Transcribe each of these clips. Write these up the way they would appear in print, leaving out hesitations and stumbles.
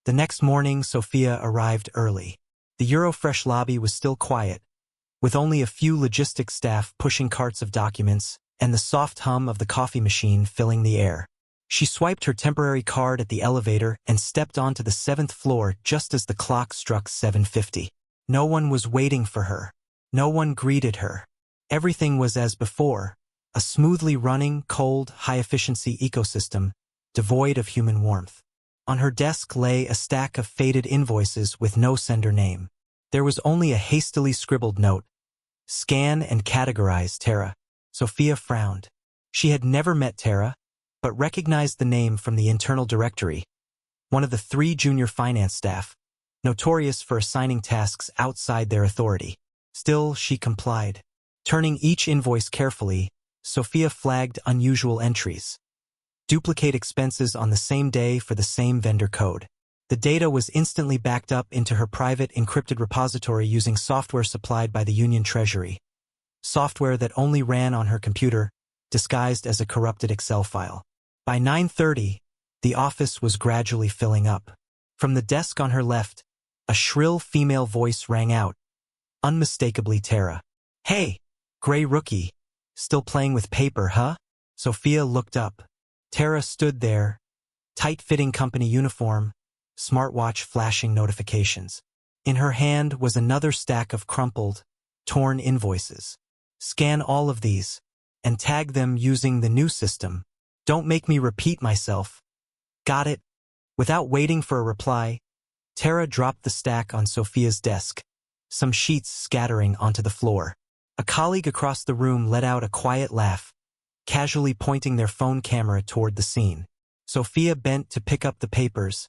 The next morning, Sofia arrived early. The EuroFresh lobby was still quiet, with only a few logistics staff pushing carts of documents and the soft hum of the coffee machine filling the air. She swiped her temporary card at the elevator and stepped onto the 7th floor just as the clock struck 7:50. No one was waiting for her. No one greeted her. Everything was as before, a smoothly running, cold, high-efficiency ecosystem, devoid of human warmth. On her desk lay a stack of faded invoices with no sender name. There was only a hastily scribbled note. Scan and categorize Tara. Sofia frowned. She had never met Tara, but recognized the name from the internal directory, one of the 3 junior finance staff, notorious for assigning tasks outside their authority. Still, she complied. Turning each invoice carefully, Sofia flagged unusual entries. Duplicate expenses on the same day for the same vendor code. The data was instantly backed up into her private encrypted repository using software supplied by the Union Treasury. Software that only ran on her computer, disguised as a corrupted Excel file. By 9:30, the office was gradually filling up. From the desk on her left, a shrill female voice rang out, unmistakably Tara. "Hey, gray rookie, still playing with paper, huh?" Sofia looked up. Tara stood there, tight-fitting company uniform, smartwatch flashing notifications. In her hand was another stack of crumpled, torn invoices. "Scan all of these, and tag them using the new system. Don't make me repeat myself." "Got it." Without waiting for a reply, Tara dropped the stack on Sofia's desk, some sheets scattering onto the floor. A colleague across the room let out a quiet laugh, casually pointing their phone camera toward the scene. Sofia bent to pick up the papers,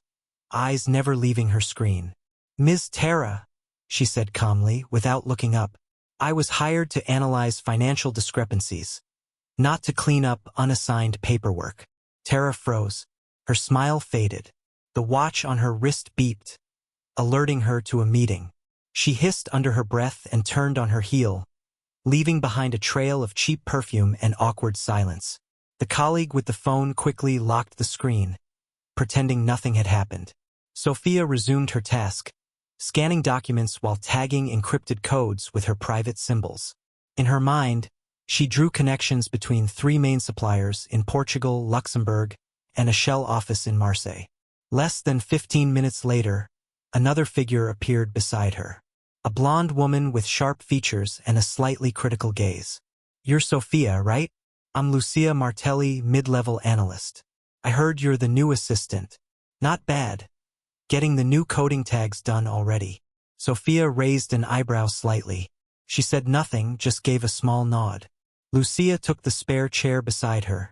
eyes never leaving her screen. "Ms. Tara," she said calmly, without looking up, "I was hired to analyze financial discrepancies, not to clean up unassigned paperwork." Tara froze. Her smile faded. The watch on her wrist beeped, alerting her to a meeting. She hissed under her breath and turned on her heel, leaving behind a trail of cheap perfume and awkward silence. The colleague with the phone quickly locked the screen, pretending nothing had happened. Sofia resumed her task, scanning documents while tagging encrypted codes with her private symbols. In her mind, she drew connections between 3 main suppliers in Portugal, Luxembourg, and a shell office in Marseille. Less than 15 minutes later, another figure appeared beside her. A blonde woman with sharp features and a slightly critical gaze. "You're Sofia, right? I'm Lucia Martelli, mid-level analyst. I heard you're the new assistant. Not bad. Getting the new coding tags done already." Sofia raised an eyebrow slightly. She said nothing, just gave a small nod. Lucia took the spare chair beside her,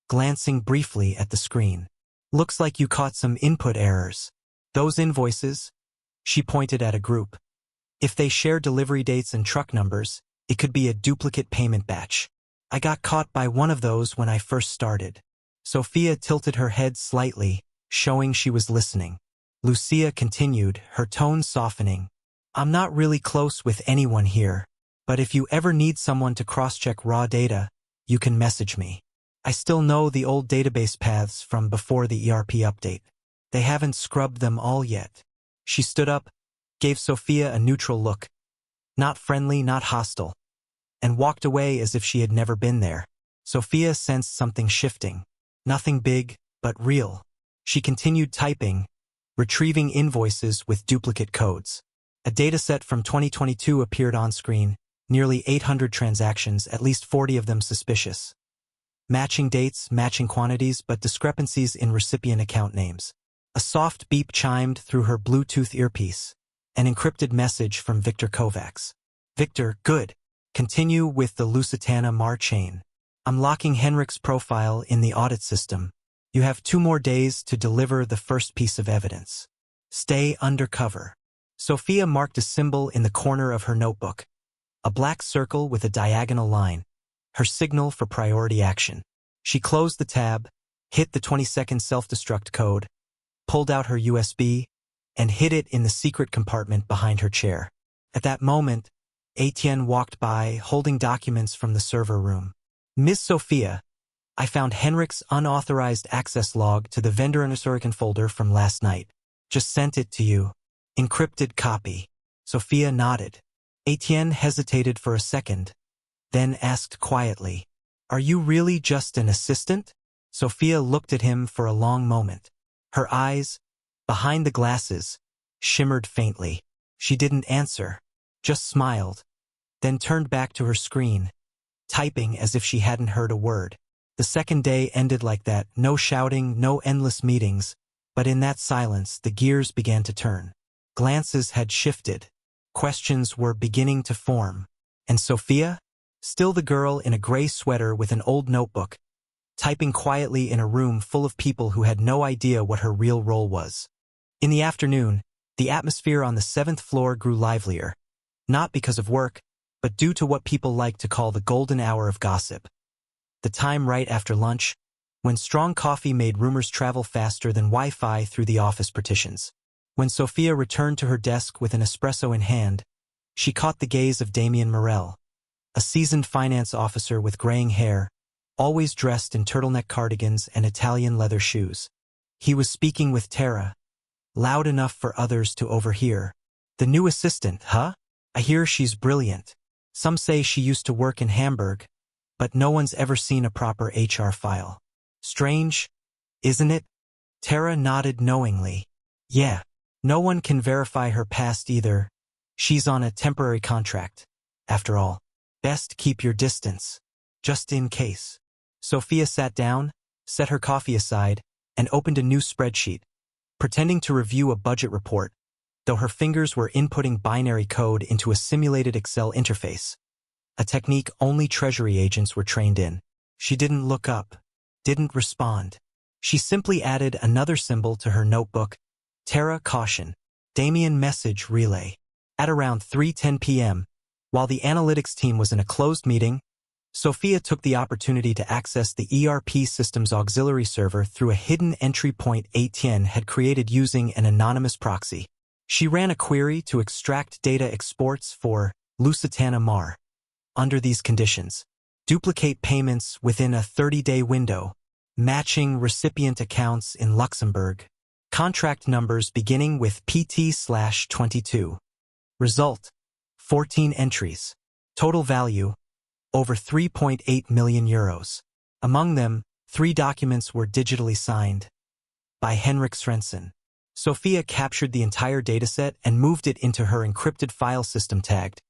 glancing briefly at the screen. "Looks like you caught some input errors. Those invoices," she pointed at a group. "If they share delivery dates and truck numbers, it could be a duplicate payment batch. I got caught by one of those when I first started." Sofia tilted her head slightly, showing she was listening. Lucia continued, her tone softening. "I'm not really close with anyone here, but if you ever need someone to cross-check raw data, you can message me. I still know the old database paths from before the ERP update. They haven't scrubbed them all yet." She stood up, gave Sofia a neutral look, not friendly, not hostile, and walked away as if she had never been there. Sofia sensed something shifting. Nothing big, but real. She continued typing, retrieving invoices with duplicate codes. A dataset from 2022 appeared on screen, nearly 800 transactions, at least 40 of them suspicious. Matching dates, matching quantities, but discrepancies in recipient account names. A soft beep chimed through her Bluetooth earpiece. An encrypted message from Victor Kovacs. "Victor, good. Continue with the Lusitania Mar chain. I'm locking Henrik's profile in the audit system. You have 2 more days to deliver the first piece of evidence. Stay undercover." Sofia marked a symbol in the corner of her notebook. A black circle with a diagonal line. Her signal for priority action. She closed the tab, hit the 20-second self-destruct code, pulled out her USB, and hid it in the secret compartment behind her chair. At that moment, Etienne walked by, holding documents from the server room. "Miss Sofia, I found Henrik's unauthorized access log to the vendor folder from last night. Just sent it to you. Encrypted copy. Sofia nodded. Etienne hesitated for a second, then asked quietly, "Are you really just an assistant?" Sofia looked at him for a long moment. Her eyes, behind the glasses, shimmered faintly. She didn't answer, just smiled, then turned back to her screen, typing as if she hadn't heard a word. The second day ended like that, no shouting, no endless meetings, but in that silence the gears began to turn. Glances had shifted. Questions were beginning to form. And Sofia? Still the girl in a gray sweater with an old notebook, typing quietly in a room full of people who had no idea what her real role was. In the afternoon, the atmosphere on the 7th floor grew livelier, not because of work, but due to what people like to call the golden hour of gossip. The time right after lunch, when strong coffee made rumors travel faster than Wi-Fi through the office partitions. When Sofia returned to her desk with an espresso in hand, she caught the gaze of Damien Morel, a seasoned finance officer with graying hair, always dressed in turtleneck cardigans and Italian leather shoes. He was speaking with Tara, loud enough for others to overhear. "The new assistant, huh? I hear she's brilliant. Some say she used to work in Hamburg, but no one's ever seen a proper HR file. Strange, isn't it?" Tara nodded knowingly. "Yeah, no one can verify her past either. She's on a temporary contract. After all, best keep your distance, just in case." Sofia sat down, set her coffee aside, and opened a new spreadsheet, pretending to review a budget report, though her fingers were inputting binary code into a simulated Excel interface, a technique only treasury agents were trained in. She didn't look up, didn't respond. She simply added another symbol to her notebook. Tara caution. Damien message relay. At around 3:10 p.m., while the analytics team was in a closed meeting, Sofia took the opportunity to access the ERP system's auxiliary server through a hidden entry point Etienne had created using an anonymous proxy. She ran a query to extract data exports for Lusitania Mar. Under these conditions, duplicate payments within a 30-day window, matching recipient accounts in Luxembourg, contract numbers beginning with PT/22. Result: 14 entries. Total value: over 3.8 million euros. Among them, 3 documents were digitally signed by Henrik Svensson. Sofia captured the entire dataset and moved it into her encrypted file system tagged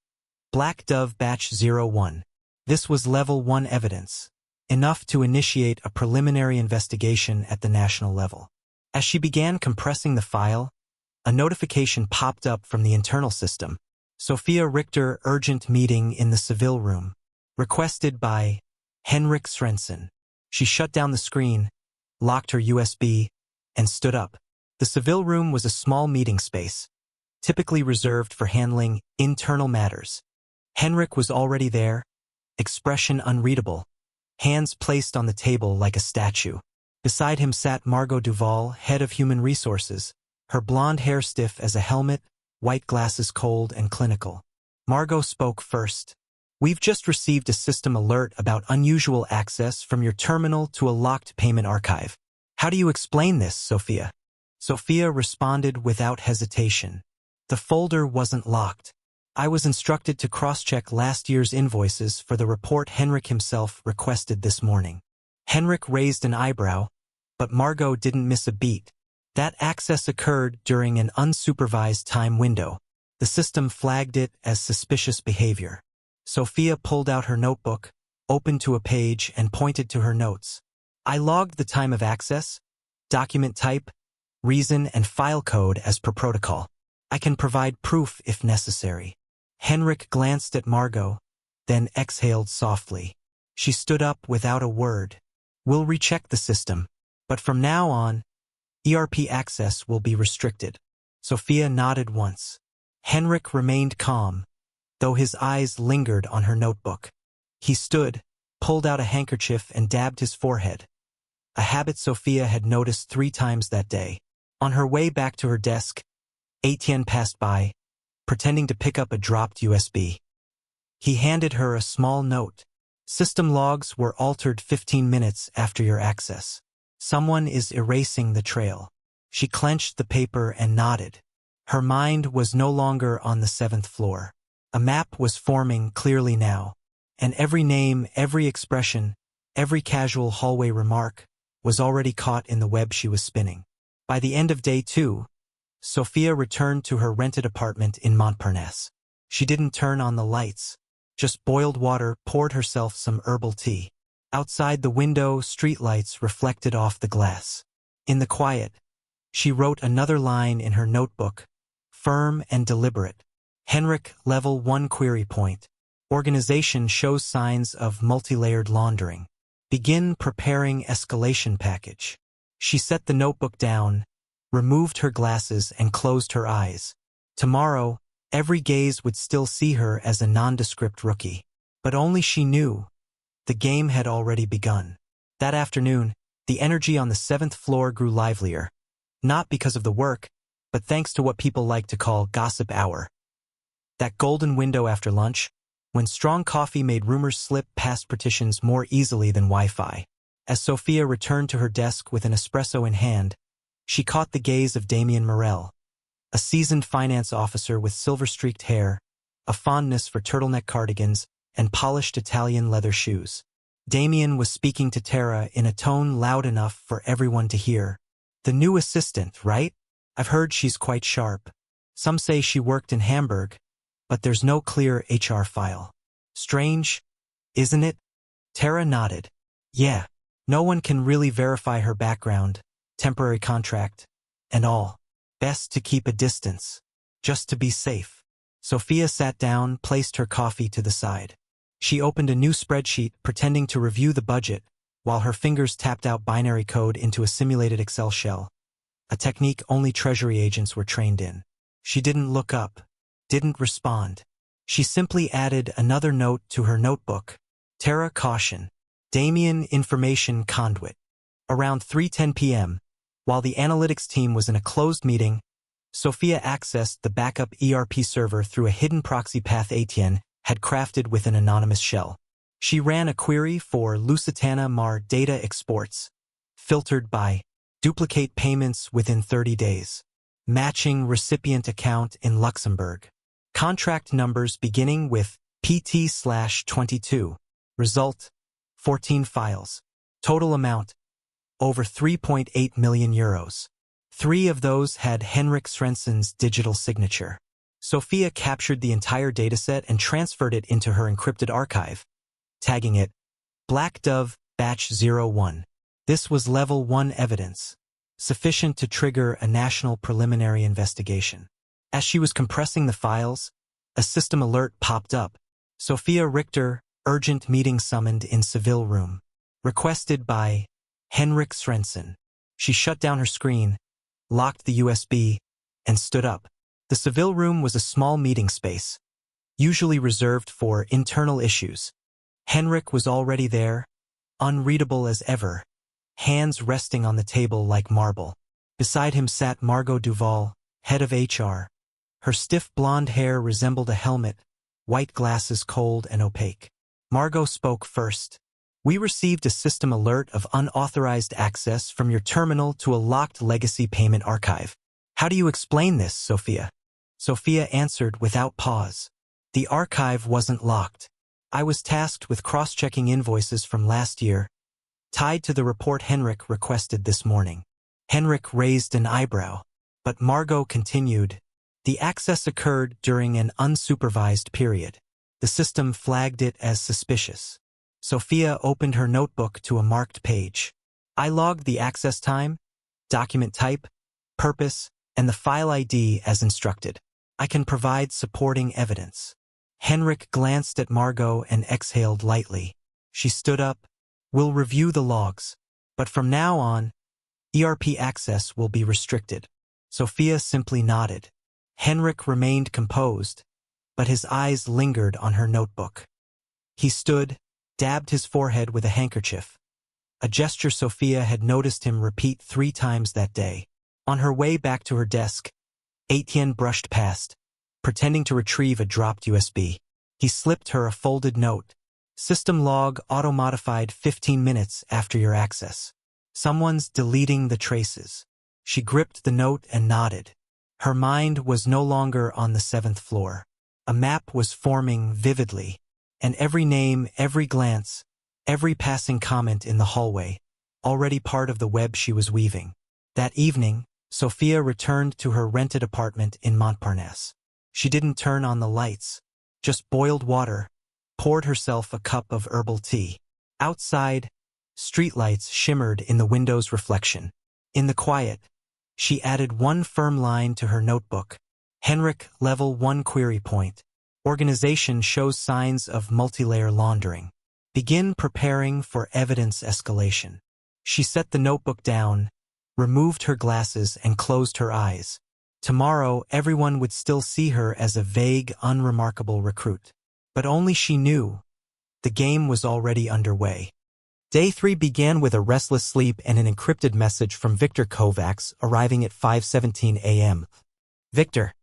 Black Dove Batch 01. This was Level 1 evidence, enough to initiate a preliminary investigation at the national level. As she began compressing the file, a notification popped up from the internal system. Sofia Richter urgent meeting in the Seville room. Requested by Henrik Svensson. She shut down the screen, locked her USB, and stood up. The Seville room was a small meeting space, typically reserved for handling internal matters. Henrik was already there, expression unreadable, hands placed on the table like a statue. Beside him sat Margot Duval, head of human resources, her blonde hair stiff as a helmet, white glasses cold and clinical. Margot spoke first. "We've just received a system alert about unusual access from your terminal to a locked payment archive. How do you explain this, Sofia?" Sofia responded without hesitation. "The folder wasn't locked. I was instructed to cross-check last year's invoices for the report Henrik himself requested this morning." Henrik raised an eyebrow, but Margot didn't miss a beat. That access occurred during an unsupervised time window. The system flagged it as suspicious behavior. Sofia pulled out her notebook, opened to a page, and pointed to her notes. "I logged the time of access, document type, reason, and file code as per protocol. I can provide proof if necessary." Henrik glanced at Margot, then exhaled softly. She stood up without a word. "We'll recheck the system, but from now on, ERP access will be restricted." Sofia nodded once. Henrik remained calm, though his eyes lingered on her notebook. He stood, pulled out a handkerchief and dabbed his forehead, a habit Sofia had noticed 3 times that day. On her way back to her desk, Etienne passed by, pretending to pick up a dropped USB. He handed her a small note. "System logs were altered 15 minutes after your access. Someone is erasing the trail." She clenched the paper and nodded. Her mind was no longer on the 7th floor. A map was forming clearly now, and every name, every expression, every casual hallway remark was already caught in the web she was spinning. By the end of day 2, Sofia returned to her rented apartment in Montparnasse. She didn't turn on the lights, just boiled water, poured herself some herbal tea. Outside the window, streetlights reflected off the glass. In the quiet, she wrote another line in her notebook, firm and deliberate. Henrik, level 1 query point. Organization shows signs of multi-layered laundering. Begin preparing escalation package. She set the notebook down, removed her glasses and closed her eyes. Tomorrow, every gaze would still see her as a nondescript rookie. But only she knew. The game had already begun. That afternoon, the energy on the 7th floor grew livelier. Not because of the work, but thanks to what people like to call gossip hour. That golden window after lunch, when strong coffee made rumors slip past partitions more easily than Wi-Fi. As Sofia returned to her desk with an espresso in hand, she caught the gaze of Damien Morel, a seasoned finance officer with silver-streaked hair, a fondness for turtleneck cardigans, and polished Italian leather shoes. Damien was speaking to Tara in a tone loud enough for everyone to hear. The new assistant, right? I've heard she's quite sharp. Some say she worked in Hamburg, but there's no clear HR file. Strange, isn't it? Tara nodded. Yeah, no one can really verify her background, temporary contract, and all. Best to keep a distance, just to be safe. Sofia sat down, placed her coffee to the side. She opened a new spreadsheet, pretending to review the budget, while her fingers tapped out binary code into a simulated Excel shell, a technique only treasury agents were trained in. She didn't look up, didn't respond. She simply added another note to her notebook. Tara, caution. Damien, information conduit. Around 3:10 p.m., while the analytics team was in a closed meeting, Sofia accessed the backup ERP server through a hidden proxy path Etienne had crafted with an anonymous shell. She ran a query for Lusitana Mar data exports, filtered by duplicate payments within 30 days, matching recipient account in Luxembourg, contract numbers beginning with PT/22, result, 14 files, total amount, over 3.8 million euros. 3 of those had Henrik Svensson's digital signature. Sofia captured the entire dataset and transferred it into her encrypted archive, tagging it Black Dove Batch 01. This was level 1 evidence, sufficient to trigger a national preliminary investigation. As she was compressing the files, a system alert popped up. Sofia Richter, urgent meeting summoned in Seville room. Requested by Henrik Svensson. She shut down her screen, locked the USB, and stood up. The Seville room was a small meeting space, usually reserved for internal issues. Henrik was already there, unreadable as ever, hands resting on the table like marble. Beside him sat Margot Duval, head of HR. Her stiff blonde hair resembled a helmet, white glasses cold and opaque. Margot spoke first. We received a system alert of unauthorized access from your terminal to a locked legacy payment archive. How do you explain this, Sofia? Sofia answered without pause. The archive wasn't locked. I was tasked with cross-checking invoices from last year, tied to the report Henrik requested this morning. Henrik raised an eyebrow, but Margot continued. The access occurred during an unsupervised period. The system flagged it as suspicious. Sofia opened her notebook to a marked page. I logged the access time, document type, purpose, and the file ID as instructed. I can provide supporting evidence. Henrik glanced at Margot and exhaled lightly. She stood up. We'll review the logs, but from now on, ERP access will be restricted. Sofia simply nodded. Henrik remained composed, but his eyes lingered on her notebook. He stood, dabbed his forehead with a handkerchief, a gesture Sofia had noticed him repeat 3 times that day. On her way back to her desk, Etienne brushed past, pretending to retrieve a dropped USB. He slipped her a folded note. System log auto-modified 15 minutes after your access. Someone's deleting the traces. She gripped the note and nodded. Her mind was no longer on the 7th floor. A map was forming vividly, and every name, every glance, every passing comment in the hallway, already part of the web she was weaving. That evening, Sofia returned to her rented apartment in Montparnasse. She didn't turn on the lights, just boiled water, poured herself a cup of herbal tea. Outside, streetlights shimmered in the window's reflection. In the quiet, she added one firm line to her notebook. Henrik, level 1 query point. Organization shows signs of multilayer laundering. Begin preparing for evidence escalation. She set the notebook down, removed her glasses, and closed her eyes. Tomorrow, everyone would still see her as a vague, unremarkable recruit. But only she knew. The game was already underway. Day 3 began with a restless sleep and an encrypted message from Victor Kovacs arriving at 5:17 a.m. Victor.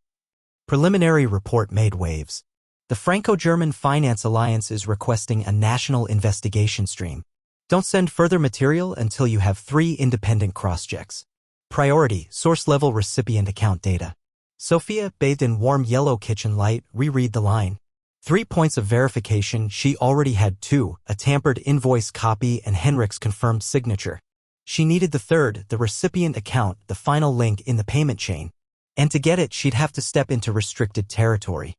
Preliminary report made waves. The Franco-German Finance Alliance is requesting a national investigation stream. Don't send further material until you have 3 independent cross-checks. Priority, source-level recipient account data. Sofia, bathed in warm yellow kitchen light, reread the line. 3 points of verification. She already had 2, a tampered invoice copy and Henrik's confirmed signature. She needed the 3rd, the recipient account, the final link in the payment chain. And to get it, she'd have to step into restricted territory.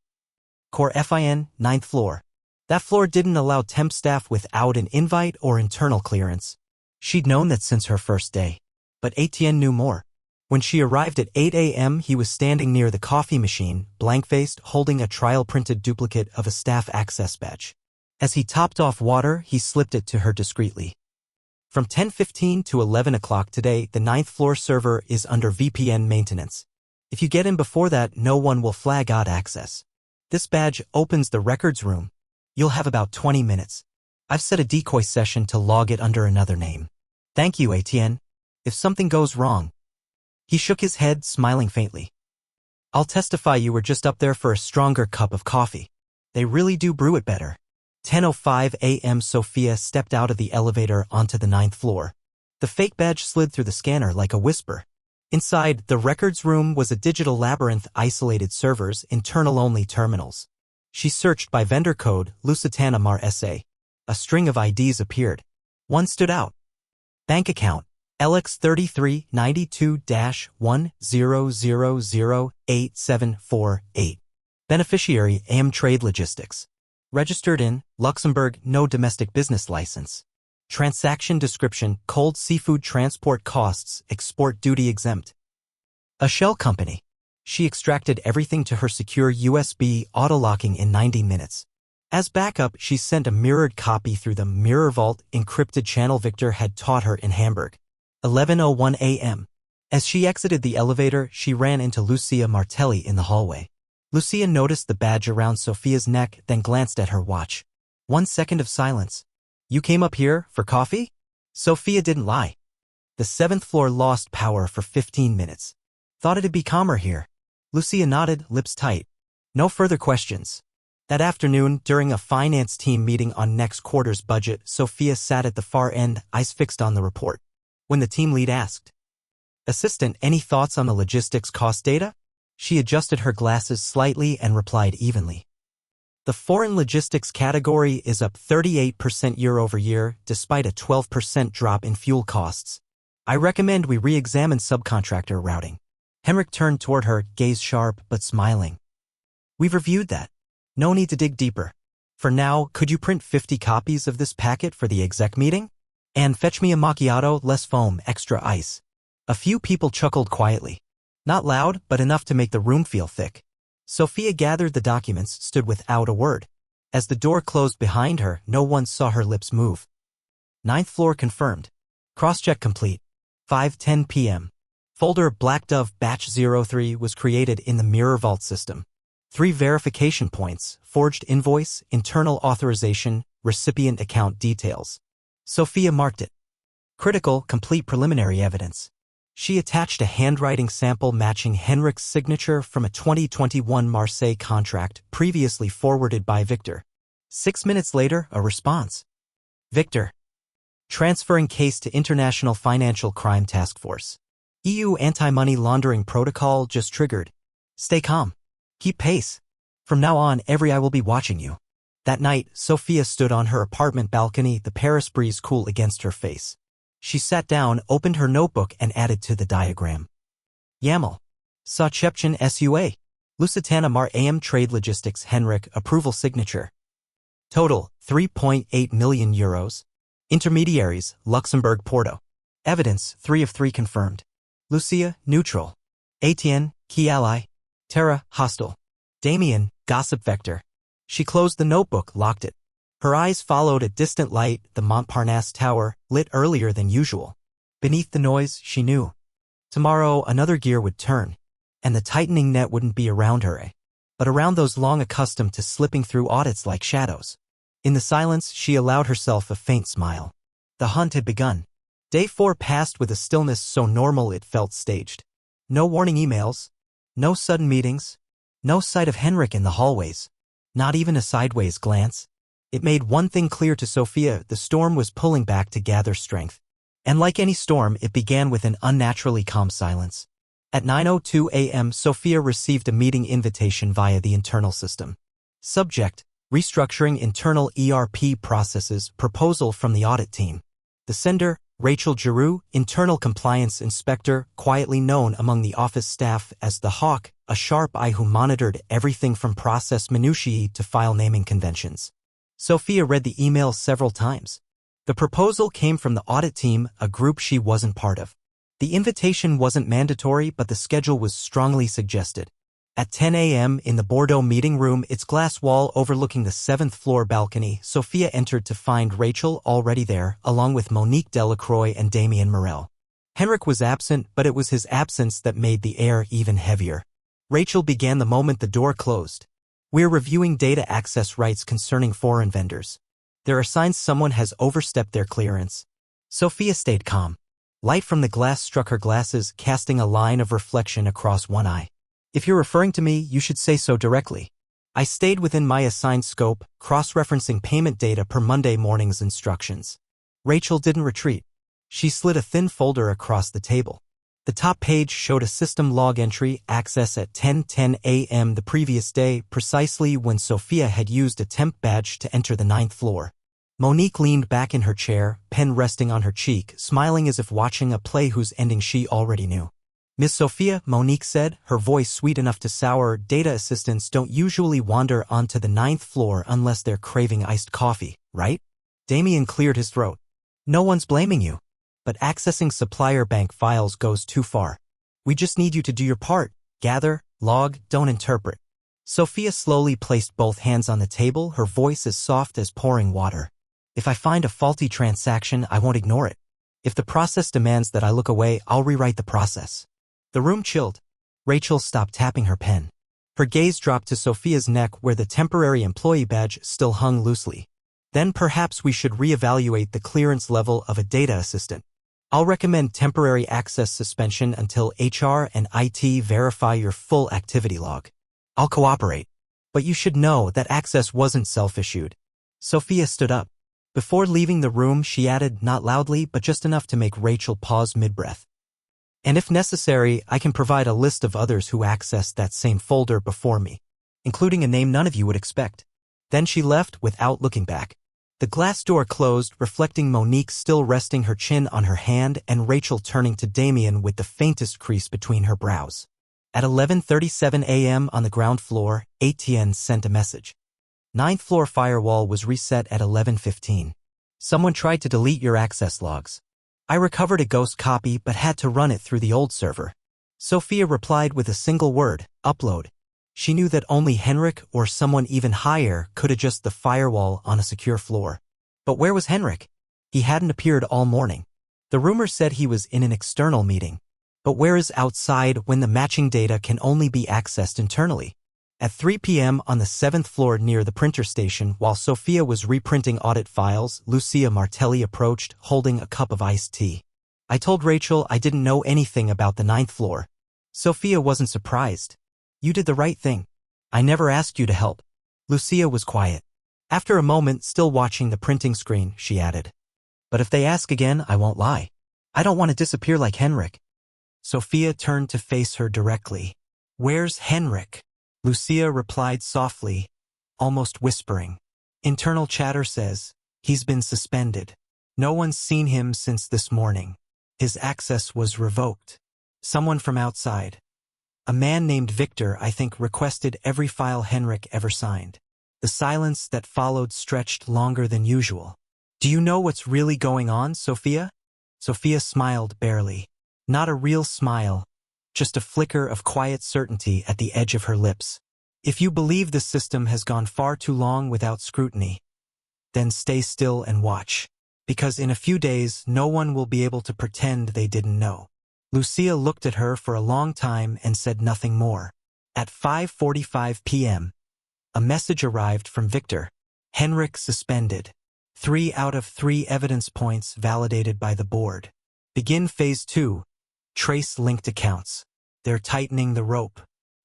Core FIN, 9th floor. That floor didn't allow temp staff without an invite or internal clearance. She'd known that since her first day. But Etienne knew more. When she arrived at 8 a.m., he was standing near the coffee machine, blank-faced, holding a trial-printed duplicate of a staff access badge. As he topped off water, he slipped it to her discreetly. From 10:15 to 11 o'clock today, the 9th floor server is under VPN maintenance. If you get in before that, no one will flag out access. This badge opens the records room. You'll have about 20 minutes. I've set a decoy session to log it under another name. Thank you, Etienne. If something goes wrong. He shook his head, smiling faintly. I'll testify you were just up there for a stronger cup of coffee. They really do brew it better. 10:05 a.m. Sofia stepped out of the elevator onto the 9th floor. The fake badge slid through the scanner like a whisper. Inside, the records room was a digital labyrinth, isolated servers, internal-only terminals. She searched by vendor code, Lusitana Mar SA. A string of IDs appeared. One stood out. Bank account, LX3392-10008748. Beneficiary, AM Trade Logistics. Registered in Luxembourg, no domestic business license. Transaction description, cold seafood transport costs, export duty exempt. A shell company. She extracted everything to her secure USB auto-locking in 90 minutes. As backup, she sent a mirrored copy through the Mirror Vault encrypted channel Victor had taught her in Hamburg. 11:01 a.m. As she exited the elevator, she ran into Lucia Martelli in the hallway. Lucia noticed the badge around Sofia's neck, then glanced at her watch. 1 second of silence. You came up here for coffee? Sofia didn't lie. The 7th floor lost power for 15 minutes. Thought it'd be calmer here. Lucia nodded, lips tight. No further questions. That afternoon, during a finance team meeting on next quarter's budget, Sofia sat at the far end, eyes fixed on the report. When the team lead asked, Assistant, any thoughts on the logistics cost data? She adjusted her glasses slightly and replied evenly. The foreign logistics category is up 38% year-over-year, despite a 12% drop in fuel costs. I recommend we re-examine subcontractor routing. Henrik turned toward her, gaze sharp but smiling. We've reviewed that. No need to dig deeper. For now, could you print 50 copies of this packet for the exec meeting? And fetch me a macchiato, less foam, extra ice. A few people chuckled quietly. Not loud, but enough to make the room feel thick. Sofia gathered the documents, stood without a word. As the door closed behind her, no one saw her lips move. 9th floor confirmed. Cross-check complete. 5:10 p.m. Folder Black Dove Batch 03 was created in the Mirror Vault system. 3 verification points, forged invoice, internal authorization, recipient account details. Sofia marked it. Critical, complete preliminary evidence. She attached a handwriting sample matching Henrik's signature from a 2021 Marseille contract previously forwarded by Victor. 6 minutes later, a response. Victor. Transferring case to International Financial Crime Task Force. EU anti-money laundering protocol just triggered. Stay calm. Keep pace. From now on, every eye will be watching you. That night, Sofia stood on her apartment balcony, the Paris breeze cool against her face. She sat down, opened her notebook, and added to the diagram. YAML. Sochepchen SUA. Lusitana Mar AM Trade Logistics Henrik approval signature. Total, 3.8 million euros. Intermediaries, Luxembourg Porto. Evidence, 3 of 3 confirmed. Lucia, neutral. Etienne, key ally. Tara, hostile. Damien, gossip vector. She closed the notebook, locked it. Her eyes followed a distant light, the Montparnasse Tower, lit earlier than usual. Beneath the noise, she knew. Tomorrow, another gear would turn, and the tightening net wouldn't be around her, but around those long accustomed to slipping through audits like shadows. In the silence, she allowed herself a faint smile. The hunt had begun. Day 4 passed with a stillness so normal it felt staged. No warning emails, no sudden meetings, no sight of Henrik in the hallways, not even a sideways glance. It made one thing clear to Sofia: the storm was pulling back to gather strength. And like any storm, it began with an unnaturally calm silence. At 9:02 a.m., Sofia received a meeting invitation via the internal system. Subject: restructuring internal ERP processes, proposal from the audit team. The sender: Rachel Giroux, internal compliance inspector, quietly known among the office staff as the Hawk, a sharp eye who monitored everything from process minutiae to file naming conventions. Sofia read the email several times. The proposal came from the audit team, a group she wasn't part of. The invitation wasn't mandatory, but the schedule was strongly suggested. At 10 a.m. in the Bordeaux meeting room, its glass wall overlooking the 7th floor balcony, Sofia entered to find Rachel already there, along with Monique Delacroix and Damien Morel. Henrik was absent, but it was his absence that made the air even heavier. Rachel began the moment the door closed. "We're reviewing data access rights concerning foreign vendors. There are signs someone has overstepped their clearance." Sofia stayed calm. Light from the glass struck her glasses, casting a line of reflection across one eye. "If you're referring to me, you should say so directly." I stayed within my assigned scope, cross-referencing payment data per Monday morning's instructions. Rachel didn't retreat. She slid a thin folder across the table. The top page showed a system log entry, access at 10:10 a.m. the previous day, precisely when Sofia had used a temp badge to enter the 9th floor. Monique leaned back in her chair, pen resting on her cheek, smiling as if watching a play whose ending she already knew. "Miss Sofia," Monique said, her voice sweet enough to sour, "data assistants don't usually wander onto the 9th floor unless they're craving iced coffee, right?" Damien cleared his throat. "No one's blaming you. But accessing supplier bank files goes too far. We just need you to do your part. Gather, log, don't interpret." Sofia slowly placed both hands on the table, her voice as soft as pouring water. "If I find a faulty transaction, I won't ignore it. If the process demands that I look away, I'll rewrite the process." The room chilled. Rachel stopped tapping her pen. Her gaze dropped to Sofia's neck where the temporary employee badge still hung loosely. "Then perhaps we should reevaluate the clearance level of a data assistant. I'll recommend temporary access suspension until HR and IT verify your full activity log. I'll cooperate. But you should know that access wasn't self-issued." Sofia stood up. Before leaving the room, she added, not loudly but just enough to make Rachel pause mid-breath, "And if necessary, I can provide a list of others who accessed that same folder before me, including a name none of you would expect." Then she left without looking back. The glass door closed, reflecting Monique still resting her chin on her hand and Rachel turning to Damien with the faintest crease between her brows. At 11:37 a.m. on the ground floor, Etienne sent a message. 9th floor firewall was reset at 11:15. "Someone tried to delete your access logs. I recovered a ghost copy but had to run it through the old server." Sofia replied with a single word: upload. She knew that only Henrik or someone even higher could adjust the firewall on a secure floor. But where was Henrik? He hadn't appeared all morning. The rumor said he was in an external meeting. But where is outside when the matching data can only be accessed internally? At 3 p.m. on the 7th floor near the printer station, while Sofia was reprinting audit files, Lucia Martelli approached, holding a cup of iced tea. "I told Rachel I didn't know anything about the 9th floor." Sofia wasn't surprised. "You did the right thing. I never asked you to help." Lucia was quiet. After a moment, still watching the printing screen, she added, "But if they ask again, I won't lie. I don't want to disappear like Henrik." Sofia turned to face her directly. "Where's Henrik?" Lucia replied softly, almost whispering. "Internal chatter says he's been suspended. No one's seen him since this morning. His access was revoked. Someone from outside, a man named Victor, I think, requested every file Henrik ever signed." The silence that followed stretched longer than usual. "Do you know what's really going on, Sofia?" Sofia smiled barely. Not a real smile, just a flicker of quiet certainty at the edge of her lips. "If you believe the system has gone far too long without scrutiny, then stay still and watch. Because in a few days, no one will be able to pretend they didn't know." Lucia looked at her for a long time and said nothing more. At 5:45 p.m., a message arrived from Victor. "Henrik suspended. 3 out of 3 evidence points validated by the board. Begin phase 2. Trace linked accounts. They're tightening the rope.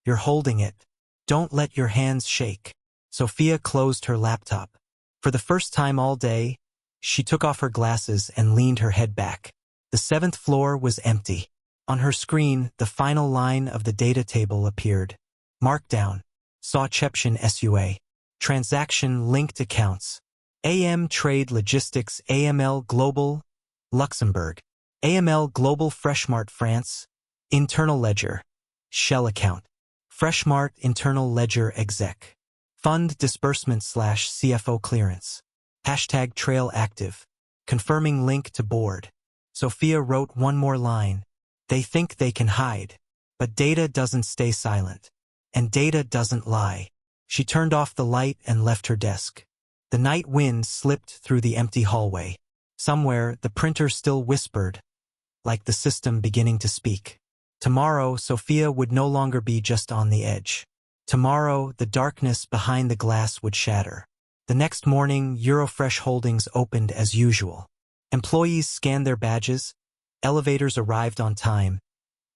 You're holding it. Don't let your hands shake." Sofia closed her laptop. For the first time all day, she took off her glasses and leaned her head back. The 7th floor was empty. On her screen, the final line of the data table appeared. Markdown. Sawcheption SUA. Transaction linked accounts. AM Trade Logistics AML Global, Luxembourg. AML Global Freshmart France. Internal ledger. Shell account. Freshmart internal ledger exec. Fund disbursement /CFO clearance. Hashtag trail active. Confirming link to board. Sofia wrote one more line. They think they can hide. But data doesn't stay silent. And data doesn't lie. She turned off the light and left her desk. The night wind slipped through the empty hallway. Somewhere, the printer still whispered, like the system beginning to speak. Tomorrow, Sofia would no longer be just on the edge. Tomorrow, the darkness behind the glass would shatter. The next morning, EuroFresh Holdings opened as usual. Employees scanned their badges, elevators arrived on time,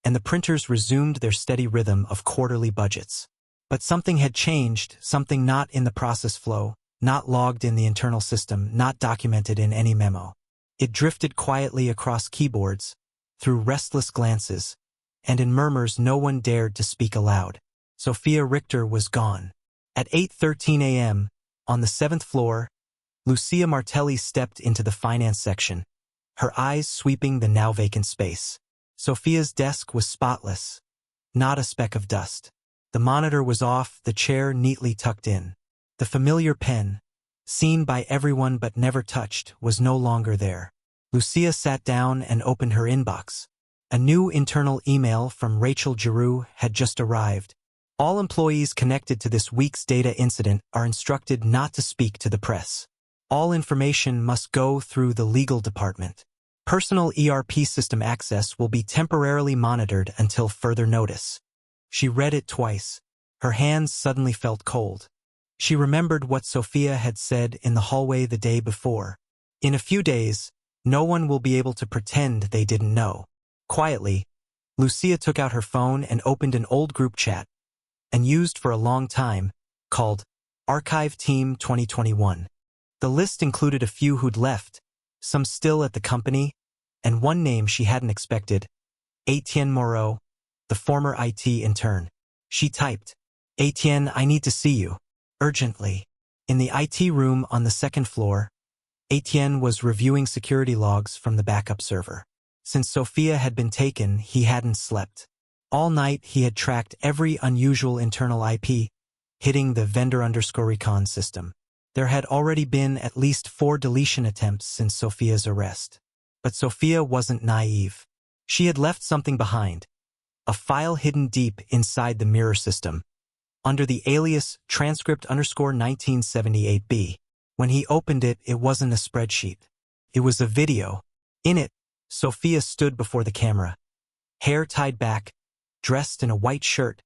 and the printers resumed their steady rhythm of quarterly budgets. But something had changed, something not in the process flow, not logged in the internal system, not documented in any memo. It drifted quietly across keyboards, through restless glances, and in murmurs no one dared to speak aloud. Sofia Richter was gone. At 8:13 a.m., on the 7th floor, Lucia Martelli stepped into the finance section, her eyes sweeping the now vacant space. Sofia's desk was spotless, not a speck of dust. The monitor was off, the chair neatly tucked in. The familiar pen, seen by everyone but never touched, was no longer there. Lucia sat down and opened her inbox. A new internal email from Rachel Giroux had just arrived. All employees connected to this week's data incident are instructed not to speak to the press. All information must go through the legal department. Personal ERP system access will be temporarily monitored until further notice. She read it twice. Her hands suddenly felt cold. She remembered what Sofia had said in the hallway the day before. In a few days, no one will be able to pretend they didn't know. Quietly, Lucia took out her phone and opened an old group chat, and used for a long time, called Archive Team 2021. The list included a few who'd left, some still at the company, and one name she hadn't expected, Etienne Moreau, the former IT intern. She typed, "Etienne, I need to see you. Urgently." In the IT room on the 2nd floor, Etienne was reviewing security logs from the backup server. Since Sofia had been taken, he hadn't slept. All night he had tracked every unusual internal IP, hitting the vendor_recon system. There had already been at least 4 deletion attempts since Sofia's arrest. But Sofia wasn't naive. She had left something behind. A file hidden deep inside the mirror system, under the alias transcript_1978B. When he opened it, it wasn't a spreadsheet. It was a video. In it, Sofia stood before the camera, hair tied back, dressed in a white shirt,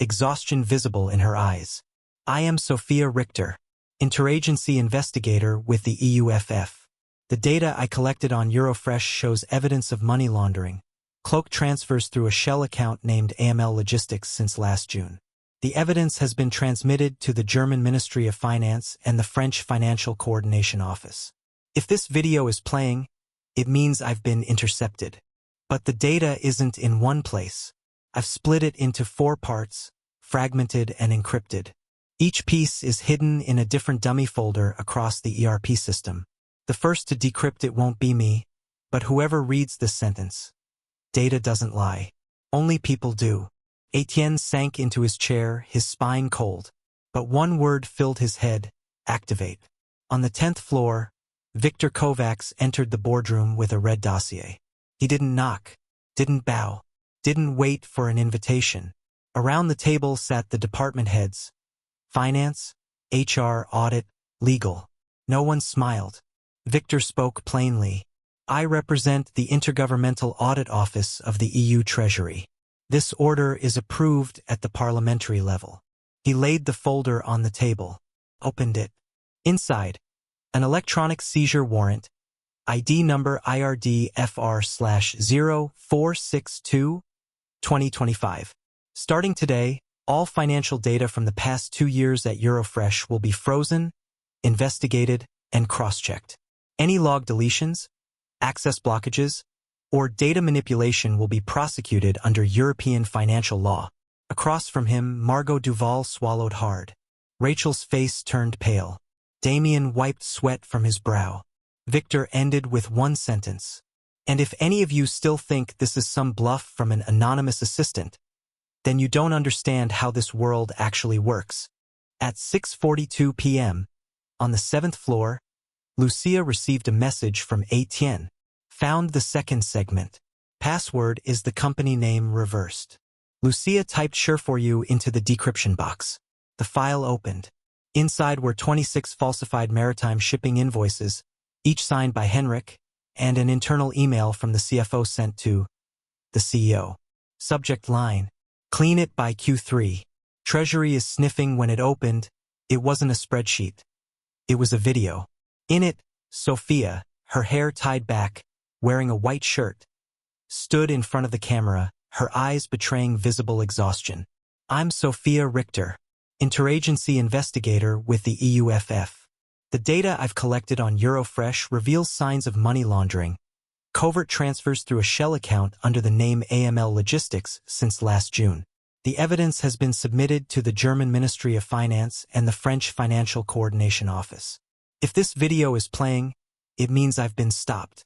exhaustion visible in her eyes. "I am Sofia Richter, interagency investigator with the EUFF. The data I collected on EuroFresh shows evidence of money laundering, cloak transfers through a shell account named AML Logistics since last June. The evidence has been transmitted to the German Ministry of Finance and the French Financial Coordination Office. If this video is playing, it means I've been intercepted. But the data isn't in one place. I've split it into 4 parts, fragmented and encrypted. Each piece is hidden in a different dummy folder across the ERP system. The first to decrypt it won't be me, but whoever reads this sentence. Data doesn't lie. Only people do. Etienne sank into his chair, his spine cold. But one word filled his head: activate. On the 10th floor, Victor Kovacs entered the boardroom with a red dossier. He didn't knock, didn't bow, didn't wait for an invitation. Around the table sat the department heads: finance, HR, audit, legal. No one smiled. Victor spoke plainly. I represent the Intergovernmental Audit Office of the EU Treasury. This order is approved at the parliamentary level. He laid the folder on the table, opened it. Inside, an electronic seizure warrant, ID number IRD-FR/0462-2025. Starting today, all financial data from the past 2 years at EuroFresh will be frozen, investigated, and cross-checked. Any log deletions, access blockages, or data manipulation will be prosecuted under European financial law. Across from him, Margot Duval swallowed hard. Rachel's face turned pale. Damien wiped sweat from his brow. Victor ended with one sentence. And if any of you still think this is some bluff from an anonymous assistant, then you don't understand how this world actually works. At 6:42 p.m., on the 7th floor, Lucia received a message from Etienne. Found the second segment. Password is the company name reversed. Lucia typed "sure for you" into the decryption box. The file opened. Inside were 26 falsified maritime shipping invoices, each signed by Henrik, and an internal email from the CFO sent to the CEO. Subject line: clean it by Q3. Treasury is sniffing. When it opened, it wasn't a spreadsheet. It was a video. In it, Sofia, her hair tied back, wearing a white shirt, stood in front of the camera, her eyes betraying visible exhaustion. I'm Sofia Richter, interagency investigator with the EUFF. The data I've collected on EuroFresh reveals signs of money laundering, covert transfers through a shell account under the name AML Logistics since last June. The evidence has been submitted to the German Ministry of Finance and the French Financial Coordination Office. If this video is playing, it means I've been stopped.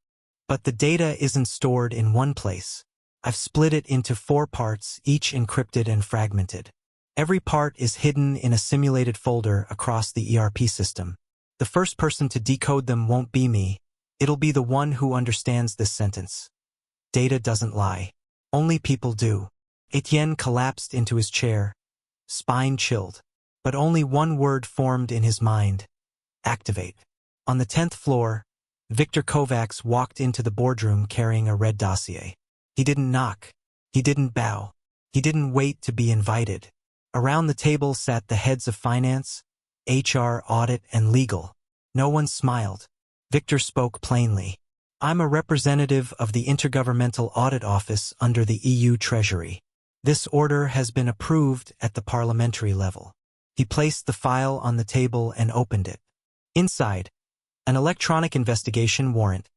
But the data isn't stored in one place. I've split it into 4 parts, each encrypted and fragmented. Every part is hidden in a simulated folder across the ERP system. The first person to decode them won't be me. It'll be the one who understands this sentence. Data doesn't lie. Only people do. Etienne collapsed into his chair, spine chilled. But only one word formed in his mind: activate. On the 10th floor, Victor Kovacs walked into the boardroom carrying a red dossier. He didn't knock. He didn't bow. He didn't wait to be invited. Around the table sat the heads of finance, HR, audit, and legal. No one smiled. Victor spoke plainly. I'm a representative of the Intergovernmental Audit Office under the EU Treasury. This order has been approved at the parliamentary level. He placed the file on the table and opened it. Inside, an electronic investigation warrant,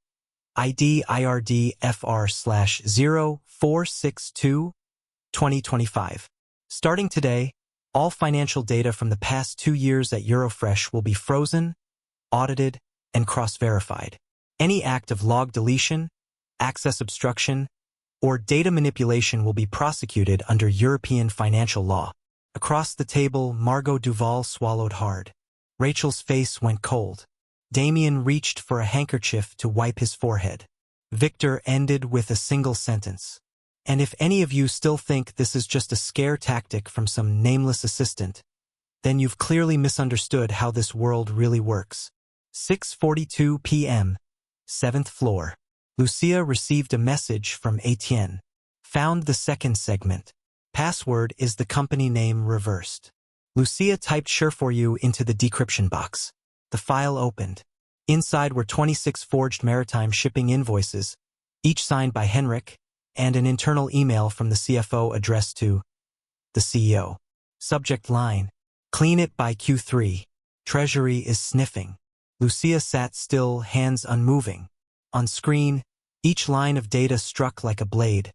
ID IRD-FR/0462-2025. Starting today, all financial data from the past 2 years at EuroFresh will be frozen, audited, and cross-verified. Any act of log deletion, access obstruction, or data manipulation will be prosecuted under European financial law. Across the table, Margot Duval swallowed hard. Rachel's face went cold. Damien reached for a handkerchief to wipe his forehead. Victor ended with a single sentence. And if any of you still think this is just a scare tactic from some nameless assistant, then you've clearly misunderstood how this world really works. 6:42 p.m., 7th floor. Lucia received a message from Etienne. Found the second segment. Password is the company name reversed. Lucia typed "sure for you" into the decryption box. The file opened. Inside were 26 forged maritime shipping invoices, each signed by Henrik, and an internal email from the CFO addressed to the CEO. Subject line: clean it by Q3. Treasury is sniffing. Lucia sat still, hands unmoving. On screen, Each line of data struck like a blade,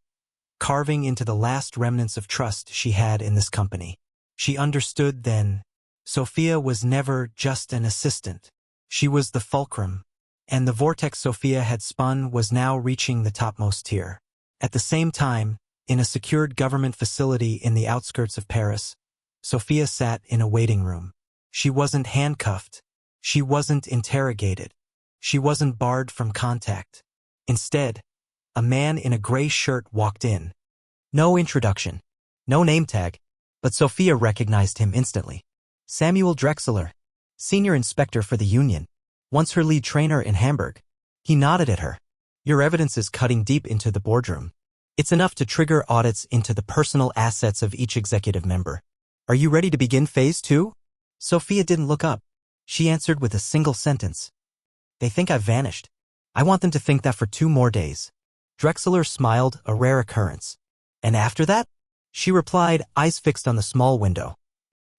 carving into the last remnants of trust she had in this company. She understood then, Sofia was never just an assistant. She was the fulcrum, and the vortex Sofia had spun was now reaching the topmost tier. At the same time, in a secured government facility in the outskirts of Paris, Sofia sat in a waiting room. She wasn't handcuffed. She wasn't interrogated. She wasn't barred from contact. Instead, a man in a gray shirt walked in. No introduction, no name tag, but Sofia recognized him instantly. Samuel Drexler, senior inspector for the union, once her lead trainer in Hamburg. He nodded at her. Your evidence is cutting deep into the boardroom. It's enough to trigger audits into the personal assets of each executive member. Are you ready to begin phase 2? Sofia didn't look up. She answered with a single sentence. They think I've vanished. I want them to think that for 2 more days. Drexler smiled, a rare occurrence. And after that? She replied, eyes fixed on the small window.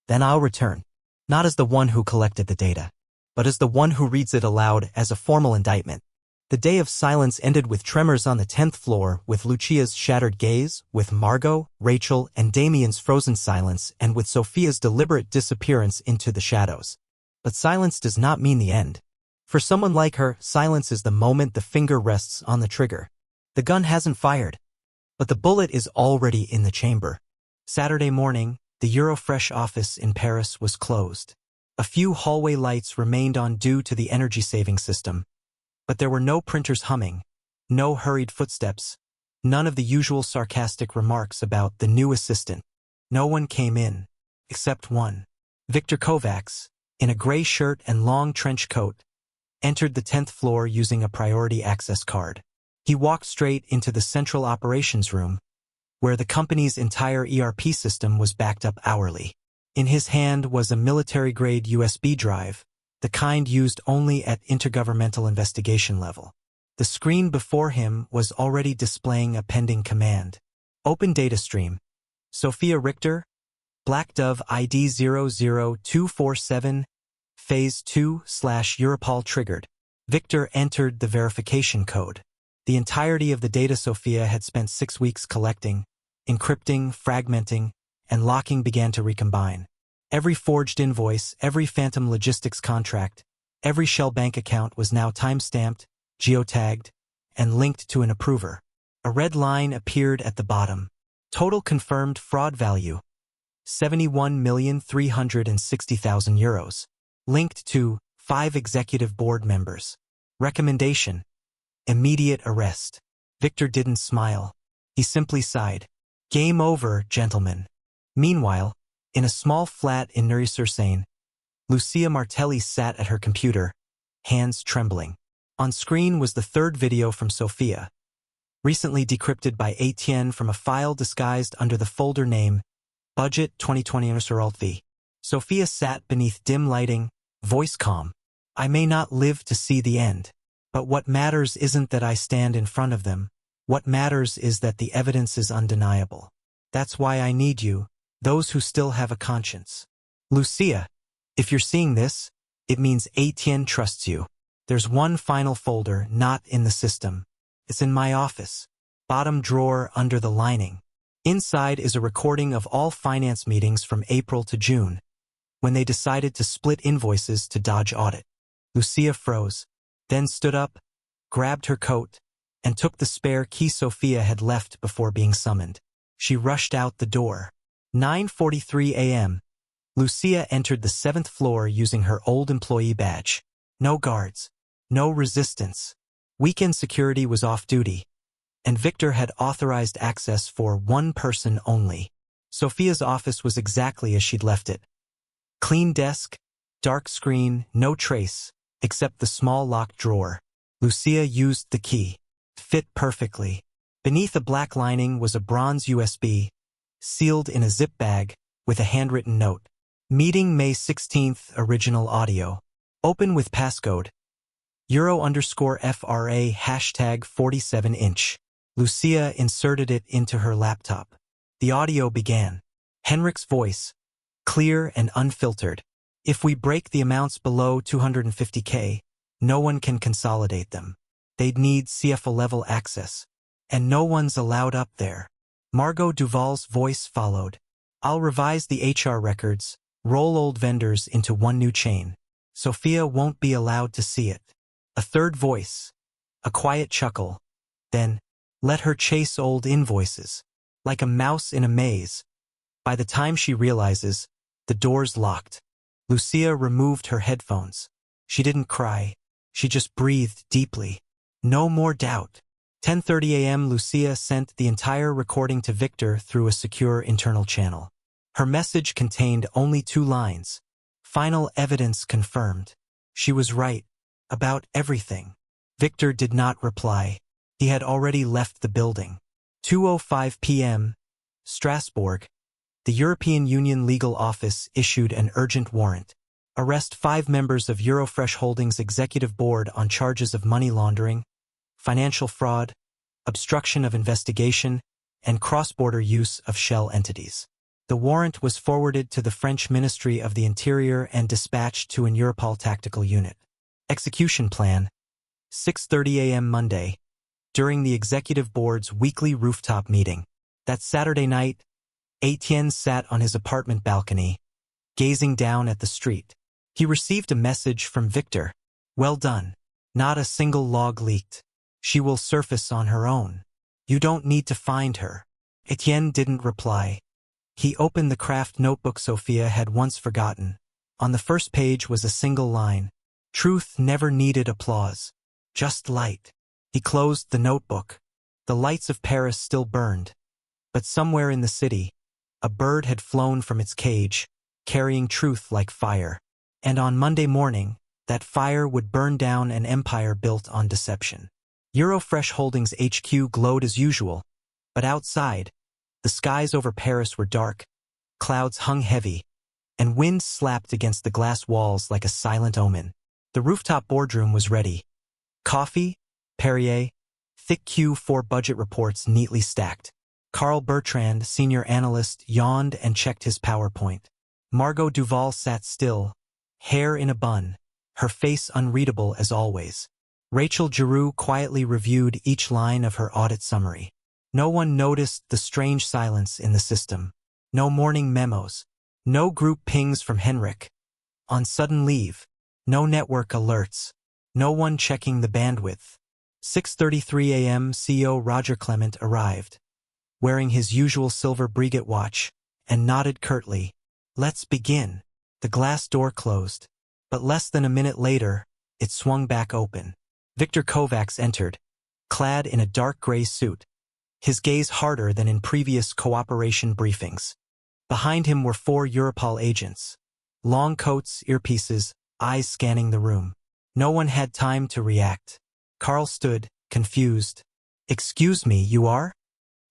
Then I'll return. Not as the one who collected the data, but as the one who reads it aloud as a formal indictment. The day of silence ended with tremors on the 10th floor, with Lucia's shattered gaze, with Margot, Rachel, and Damien's frozen silence, and with Sofia's deliberate disappearance into the shadows. But silence does not mean the end. For someone like her, silence is the moment the finger rests on the trigger. The gun hasn't fired, but the bullet is already in the chamber. Saturday morning, the EuroFresh office in Paris was closed. A few hallway lights remained on due to the energy-saving system, but there were no printers humming, no hurried footsteps, none of the usual sarcastic remarks about the new assistant. No one came in, except one. Victor Kovacs, in a gray shirt and long trench coat, entered the 10th floor using a priority access card. He walked straight into the central operations room, where the company's entire ERP system was backed up hourly. In his hand was a military-grade USB drive, the kind used only at intergovernmental investigation level. The screen before him was already displaying a pending command. Open data stream. Sofia Richter, Black Dove ID 00247, Phase 2/Europol triggered. Victor entered the verification code. The entirety of the data Sofia had spent 6 weeks collecting, encrypting, fragmenting, and locking began to recombine. Every forged invoice, every phantom logistics contract, every shell bank account was now time-stamped, geotagged, and linked to an approver. A red line appeared at the bottom. Total confirmed fraud value, 71,360,000 euros. Linked to 5 executive board members. Recommendation: immediate arrest. Victor didn't smile. He simply sighed. Game over, gentlemen. Meanwhile, in a small flat in Neuilly-sur-Seine, Lucia Martelli sat at her computer, hands trembling. On screen was the 3rd video from Sofia, recently decrypted by Etienne from a file disguised under the folder name Budget 2020 V. Sofia sat beneath dim lighting, voice calm. I may not live to see the end, but what matters isn't that I stand in front of them. What matters is that the evidence is undeniable. That's why I need you, those who still have a conscience. Lucia, if you're seeing this, it means Etienne trusts you. There's one final folder not in the system. It's in my office. Bottom drawer under the lining. Inside is a recording of all finance meetings from April to June, when they decided to split invoices to dodge audit. Lucia froze, then stood up, grabbed her coat, and took the spare key Sofia had left before being summoned. She rushed out the door. 9:43 a.m. Lucia entered the 7th floor using her old employee badge. No guards. No resistance. Weekend security was off duty, and Victor had authorized access for one person only. Sofia's office was exactly as she'd left it. Clean desk, dark screen, no trace, except the small locked drawer. Lucia used the key. Fit perfectly. Beneath a black lining was a bronze USB, sealed in a zip bag, with a handwritten note. Meeting May 16th, original audio. Open with passcode. Euro_FRA #47". Lucia inserted it into her laptop. The audio began. Henrik's voice, clear and unfiltered. If we break the amounts below 250K, no one can consolidate them. They'd need CFO-level access. And no one's allowed up there. Margot Duval's voice followed. I'll revise the HR records, roll old vendors into one new chain. Sofia won't be allowed to see it. A third voice. A quiet chuckle. Then, let her chase old invoices. Like a mouse in a maze. By the time she realizes, the door's locked. Lucia removed her headphones. She didn't cry. She just breathed deeply. No more doubt. 10:30 a.m. Lucia sent the entire recording to Victor through a secure internal channel. Her message contained only 2 lines. Final evidence confirmed. She was right. About everything. Victor did not reply. He had already left the building. 2:05 p.m. Strasbourg. The European Union Legal Office issued an urgent warrant. Arrest 5 members of EuroFresh Holdings Executive Board on charges of money laundering, financial fraud, obstruction of investigation, and cross-border use of shell entities. The warrant was forwarded to the French Ministry of the Interior and dispatched to an Europol tactical unit. Execution plan. 6:30 a.m. Monday. During the Executive Board's weekly rooftop meeting. That Saturday night, Etienne sat on his apartment balcony, gazing down at the street. He received a message from Victor. Well done. Not a single log leaked. She will surface on her own. You don't need to find her. Etienne didn't reply. He opened the craft notebook Sofia had once forgotten. On the first page was a single line. Truth never needed applause. Just light. He closed the notebook. The lights of Paris still burned. But somewhere in the city, a bird had flown from its cage, carrying truth like fire. And on Monday morning, that fire would burn down an empire built on deception. EuroFresh Holdings HQ glowed as usual, but outside, the skies over Paris were dark, clouds hung heavy, and wind slapped against the glass walls like a silent omen. The rooftop boardroom was ready. Coffee, Perrier, thick Q4 budget reports neatly stacked. Carl Bertrand, senior analyst, yawned and checked his PowerPoint. Margot Duval sat still, hair in a bun, her face unreadable as always. Rachel Giroux quietly reviewed each line of her audit summary. No one noticed the strange silence in the system. No morning memos. No group pings from Henrik. On sudden leave. No network alerts. No one checking the bandwidth. 6:33 a.m. CEO Roger Clement arrived, wearing his usual silver Breguet watch, and nodded curtly. Let's begin. The glass door closed. But less than a minute later, it swung back open. Victor Kovacs entered, clad in a dark gray suit, his gaze harder than in previous cooperation briefings. Behind him were 4 Europol agents. Long coats, earpieces, eyes scanning the room. No one had time to react. Carl stood, confused. Excuse me, you are?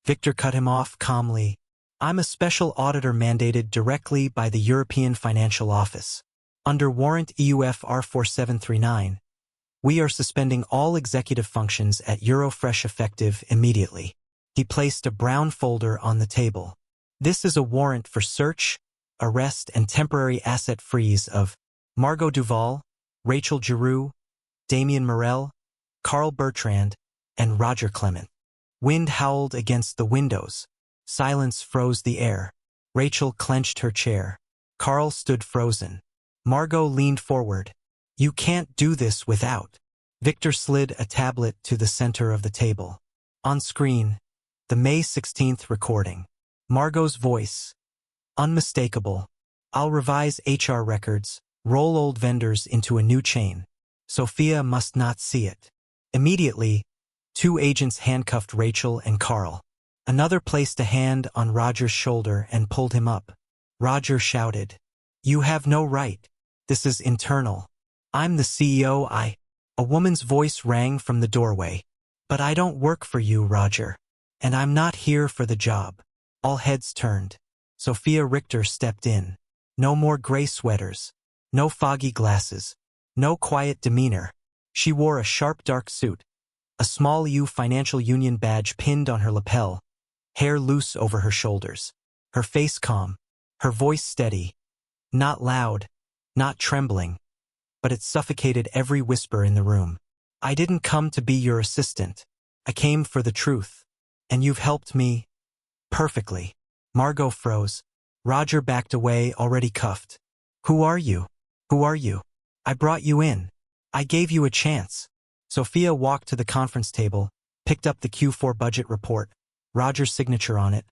Victor cut him off calmly. I'm a special auditor mandated directly by the European Financial Office. Under warrant EUF R4739, we are suspending all executive functions at EuroFresh effective immediately. He placed a brown folder on the table. This is a warrant for search, arrest, and temporary asset freeze of Margot Duval, Rachel Giroux, Damien Morel, Carl Bertrand, and Roger Clement. Wind howled against the windows. Silence froze the air. Rachel clenched her chair. Carl stood frozen. Margot leaned forward. You can't do this without. Victor slid a tablet to the center of the table. On screen, the May 16th recording. Margot's voice. Unmistakable. I'll revise HR records, roll old vendors into a new chain. Sofia must not see it. Immediately, 2 agents handcuffed Rachel and Carl. Another placed a hand on Roger's shoulder and pulled him up. Roger shouted, "You have no right. This is internal. I'm the CEO, A woman's voice rang from the doorway. But I don't work for you, Roger. And I'm not here for the job. All heads turned. Sofia Richter stepped in. No more gray sweaters. No foggy glasses. No quiet demeanor. She wore a sharp dark suit. A small EU financial union badge pinned on her lapel. Hair loose over her shoulders. Her face calm. Her voice steady. Not loud. Not trembling. But it suffocated every whisper in the room. I didn't come to be your assistant. I came for the truth. And you've helped me perfectly. Margot froze. Roger backed away, already cuffed. Who are you? Who are you? I brought you in. I gave you a chance. Sofia walked to the conference table, picked up the Q4 budget report, Roger's signature on it,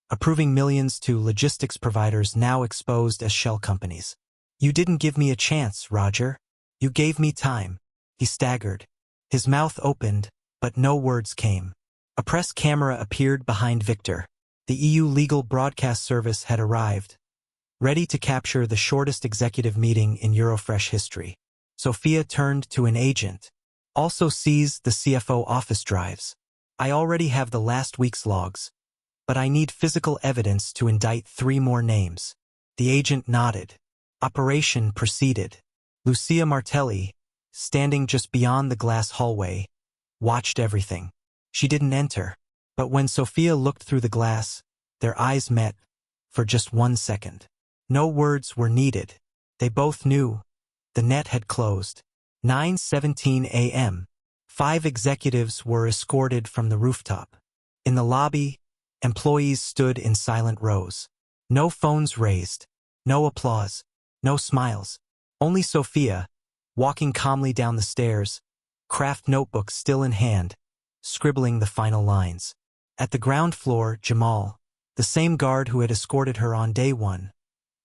approving millions to logistics providers now exposed as shell companies. You didn't give me a chance, Roger. You gave me time. He staggered. His mouth opened, but no words came. A press camera appeared behind Victor. The EU legal broadcast service had arrived, ready to capture the shortest executive meeting in EuroFresh history. Sofia turned to an agent. Also seize the CFO office drives. I already have the last week's logs, but I need physical evidence to indict 3 more names. The agent nodded. Operation proceeded. Lucia Martelli, standing just beyond the glass hallway, watched everything. She didn't enter, but when Sofia looked through the glass, their eyes met for just 1 second. No words were needed. They both knew. The net had closed. 9:17 a.m. 5 executives were escorted from the rooftop. In the lobby, employees stood in silent rows. No phones raised. No applause. No smiles. Only Sofia, walking calmly down the stairs, craft notebook still in hand, scribbling the final lines. At the ground floor, Jamal, the same guard who had escorted her on day 1,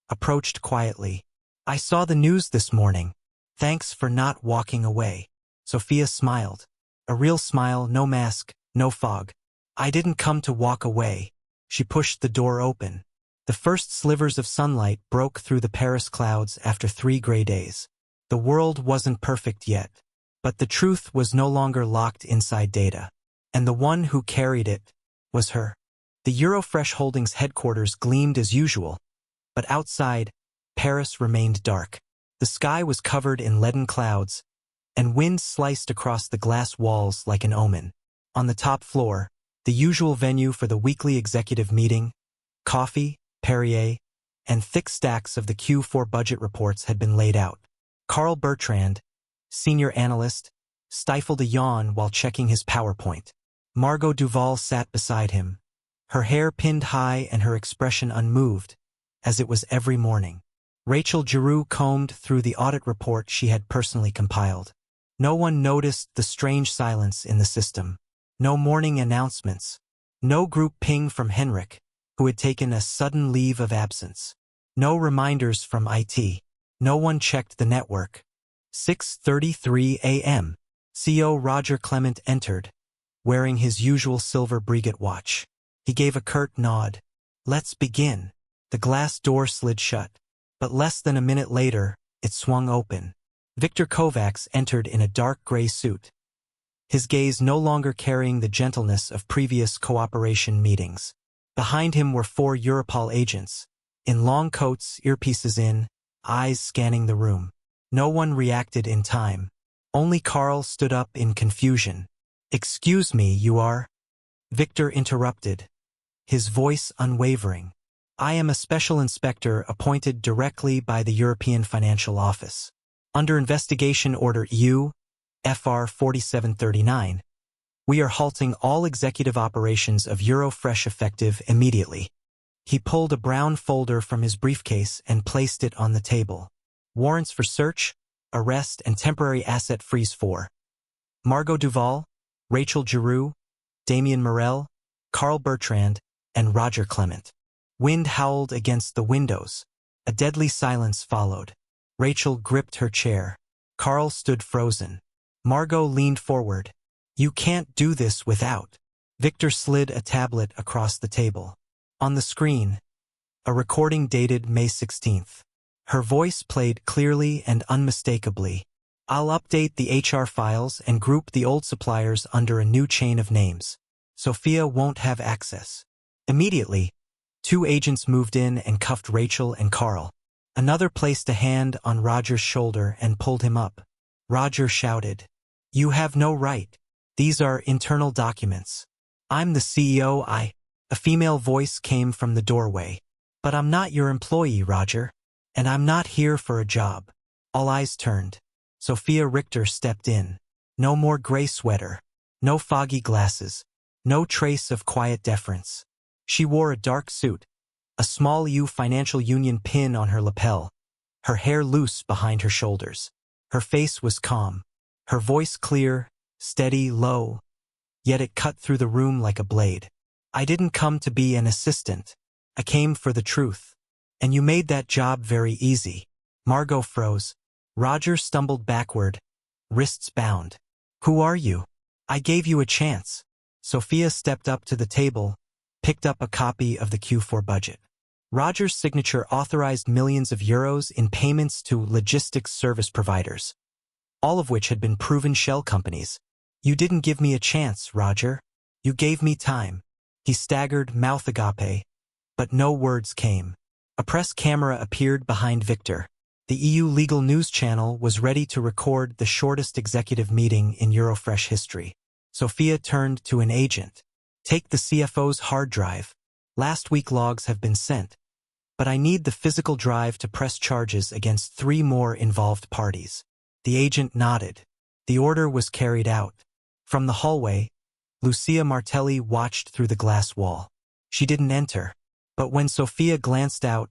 approached quietly. I saw the news this morning. Thanks for not walking away. Sofia smiled. A real smile, no mask, no fog. I didn't come to walk away. She pushed the door open. The first slivers of sunlight broke through the Paris clouds after 3 gray days. The world wasn't perfect yet, but the truth was no longer locked inside data. And the one who carried it was her. The EuroFresh Holdings headquarters gleamed as usual, but outside, Paris remained dark. The sky was covered in leaden clouds, and wind sliced across the glass walls like an omen. On the top floor, the usual venue for the weekly executive meeting, coffee, Perrier, and thick stacks of the Q4 budget reports had been laid out. Carl Bertrand, senior analyst, stifled a yawn while checking his PowerPoint. Margot Duval sat beside him, her hair pinned high and her expression unmoved, as it was every morning. Rachel Giroux combed through the audit report she had personally compiled. No one noticed the strange silence in the system. No morning announcements. No group ping from Henrik, who had taken a sudden leave of absence. No reminders from IT. No one checked the network. 6:33 a.m. CEO Roger Clement entered, wearing his usual silver Breguet watch. He gave a curt nod. Let's begin. The glass door slid shut, but less than a minute later, it swung open. Victor Kovacs entered in a dark gray suit, his gaze no longer carrying the gentleness of previous cooperation meetings. Behind him were 4 Europol agents, in long coats, earpieces in, eyes scanning the room. No one reacted in time. Only Carl stood up in confusion. Excuse me, you are? Victor interrupted, his voice unwavering. I am a special inspector appointed directly by the European Financial Office. Under Investigation Order EU, FR 4739, we are halting all executive operations of EuroFresh effective immediately. He pulled a brown folder from his briefcase and placed it on the table. Warrants for search, arrest, and temporary asset freeze for Margot Duval, Rachel Giroux, Damien Morel, Carl Bertrand, and Roger Clement. Wind howled against the windows. A deadly silence followed. Rachel gripped her chair. Carl stood frozen. Margot leaned forward. You can't do this without. Victor slid a tablet across the table. On the screen, a recording dated May 16th. Her voice played clearly and unmistakably. I'll update the HR files and group the old suppliers under a new chain of names. Sofia won't have access. Immediately, 2 agents moved in and cuffed Rachel and Carl. Another placed a hand on Roger's shoulder and pulled him up. Roger shouted, You have no right. These are internal documents. I'm the CEO. A female voice came from the doorway. But I'm not your employee, Roger. And I'm not here for a job. All eyes turned. Sofia Richter stepped in. No more gray sweater. No foggy glasses. No trace of quiet deference. She wore a dark suit, a small U Financial Union pin on her lapel, her hair loose behind her shoulders. Her face was calm, her voice clear, steady, low, yet it cut through the room like a blade. I didn't come to be an assistant. I came for the truth. And you made that job very easy. Margot froze. Roger stumbled backward, wrists bound. Who are you? I gave you a chance. Sofia stepped up to the table, picked up a copy of the Q4 budget. Roger's signature authorized millions of euros in payments to logistics service providers, all of which had been proven shell companies. You didn't give me a chance, Roger. You gave me time. He staggered, mouth agape, but no words came. A press camera appeared behind Victor. The EU legal news channel was ready to record the shortest executive meeting in EuroFresh history. Sofia turned to an agent. Take the CFO's hard drive. Last week logs have been sent, but I need the physical drive to press charges against 3 more involved parties. The agent nodded. The order was carried out. From the hallway, Lucia Martelli watched through the glass wall. She didn't enter, but when Sofia glanced out,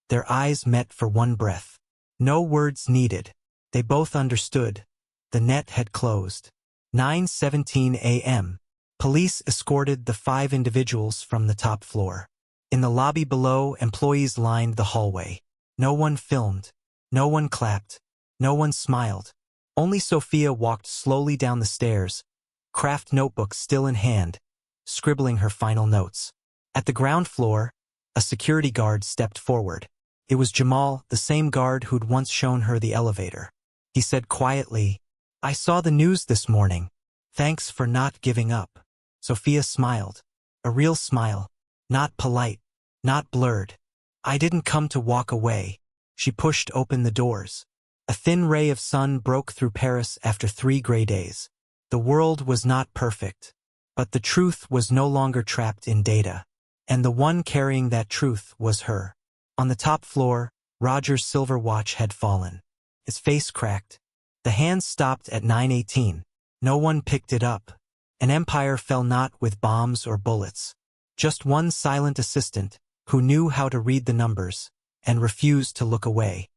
their eyes met for one breath. No words needed. They both understood. The net had closed. 9:17 a.m. Police escorted the 5 individuals from the top floor. In the lobby below, employees lined the hallway. No one filmed. No one clapped. No one smiled. Only Sofia walked slowly down the stairs, craft notebook still in hand, scribbling her final notes. At the ground floor, a security guard stepped forward. It was Jamal, the same guard who'd once shown her the elevator. He said quietly, I saw the news this morning. Thanks for not giving up. Sofia smiled. A real smile. Not polite. Not blurred. I didn't come to walk away. She pushed open the doors. A thin ray of sun broke through Paris after 3 gray days. The world was not perfect, but the truth was no longer trapped in data. And the one carrying that truth was her. On the top floor, Roger's silver watch had fallen. His face cracked. The hands stopped at 9:18. No one picked it up. An empire fell not with bombs or bullets. Just one silent assistant who knew how to read the numbers and refused to look away.